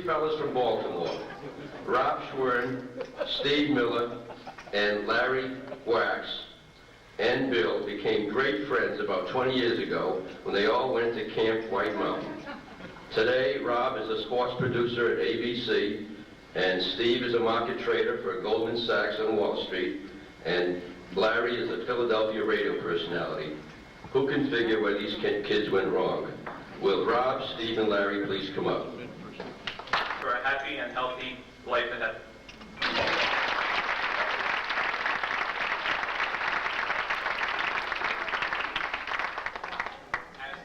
three fellas from Baltimore, Rob Schwern, Steve Miller, and Larry Wax, and Bill became great friends about 20 years ago when they all went to Camp White Mountain. Today, Rob is a sports producer at ABC, and Steve is a market trader for Goldman Sachs on Wall Street, and Larry is a Philadelphia radio personality. Who can figure where these kids went wrong? Will Rob, Steve, and Larry please come up? For a happy and healthy life ahead.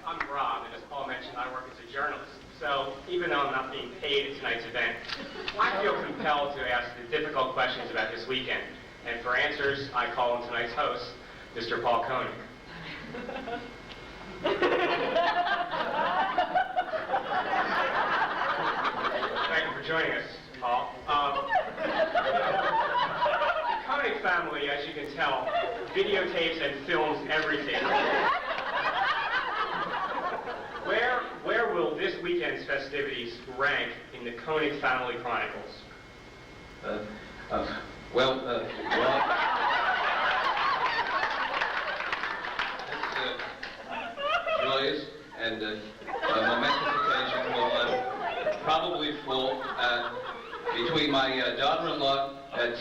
I'm Rob, and as Paul mentioned, I work as a journalist. So even though I'm not being paid at tonight's event, I feel compelled to ask the difficult questions about this weekend. And for answers, I call on tonight's host, Mr. Paul Koenig. Thank you for joining us, Paul. The Koenig family, as you can tell, videotapes and films everything. Where will this weekend's festivities rank in the Koenig family chronicles? Well, it's joyous and momentous occasion will probably fall between my daughter-in-law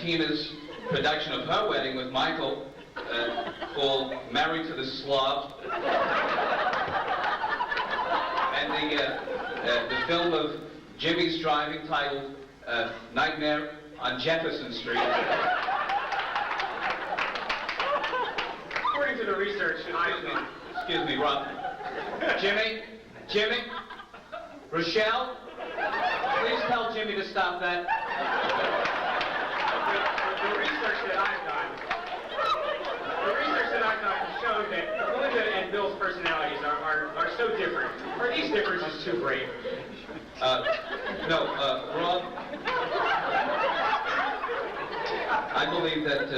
Tina's production of her wedding with Michael, called Married to the Slav, and the film of Jimmy's driving titled Nightmare on Jefferson Street. According to the research, Excuse me, Rob. Jimmy, Rochelle, please tell Jimmy to stop that. The research that I've done has shown that Melinda and Bill's personalities are so different. Are these differences too great? No, Rob, I believe that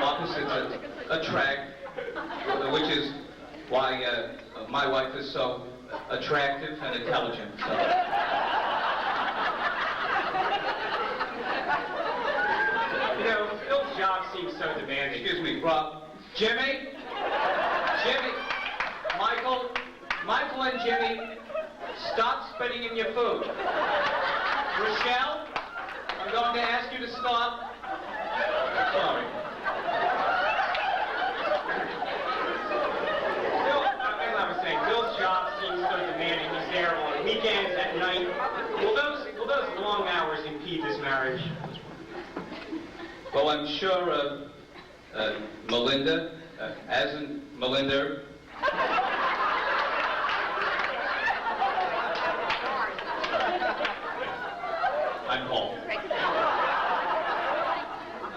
opposites attract, which is why my wife is so attractive and intelligent. So. You know, Bill's job seems so demanding. Excuse me, Rob. Jimmy, Michael and Jimmy, stop spitting in your food. Rochelle, I'm going to ask you to stop. Sorry. As I was saying, Bill's job seems so demanding. He's there on weekends, at night. Will those long hours impede this marriage? Well, I'm sure Melinda, as in Melinda, I'm Paul.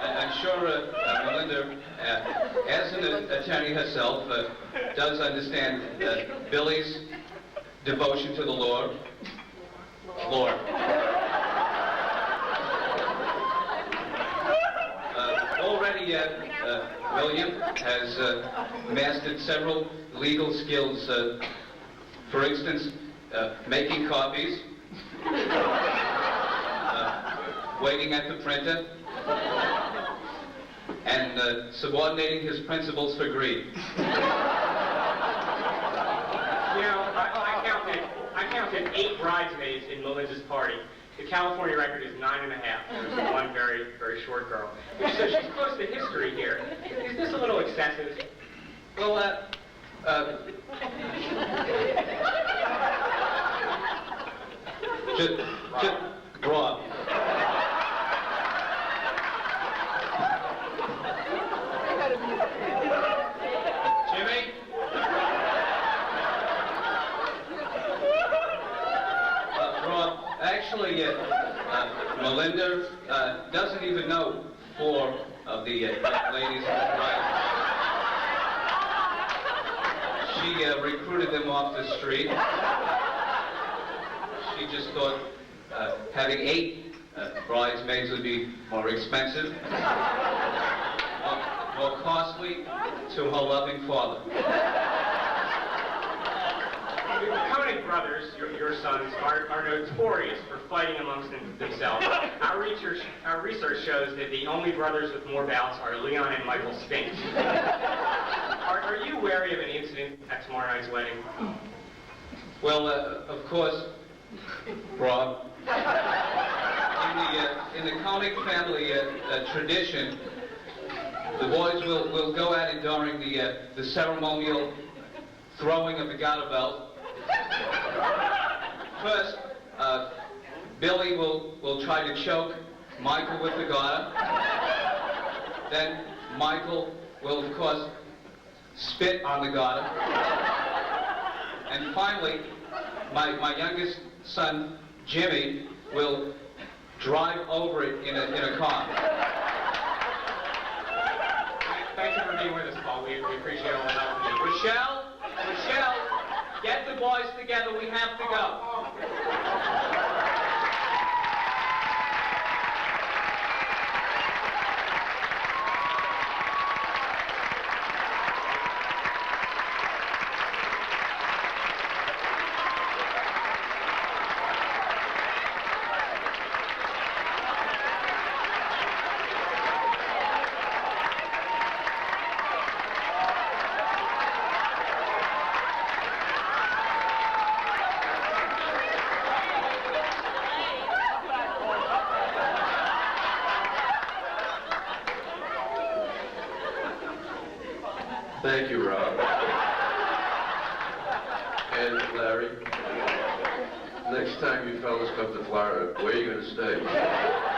I'm sure Melinda, as an attorney herself, does understand Billy's devotion to the Lord. Already, William has mastered several legal skills. For instance, making copies, waiting at the printer, and subordinating his principles for greed. You know, I counted 8 bridesmaids in Melinda's party. The California record is 9.5. There's one very, very short girl. So she's close to history here. Is this a little excessive? Well, just Rob. Jimmy? Rob, actually, Melinda doesn't even know 4 of the ladies in the bride. She recruited them off the street. She just thought having 8 bridesmaids would be more expensive, more costly to her loving father. The Koenig brothers, your sons, are notorious for fighting amongst themselves. Our research shows that the only brothers with more bouts are Leon and Michael Spinks. Are you wary of any incident at tomorrow night's wedding? Well, of course, Rob, in the Koenig family tradition, the boys will go at it during the ceremonial throwing of the garter belt. First, Billy will try to choke Michael with the garter. Then Michael will, of course, spit on the garter. And finally, my youngest son, Jimmy, will drive over it in a car. Thank you for being with us, Paul. We appreciate all the help from you. Michelle, get the boys together. We have to go. Thank you, Rob. And Larry, next time you fellas come to Florida, where are you going to stay?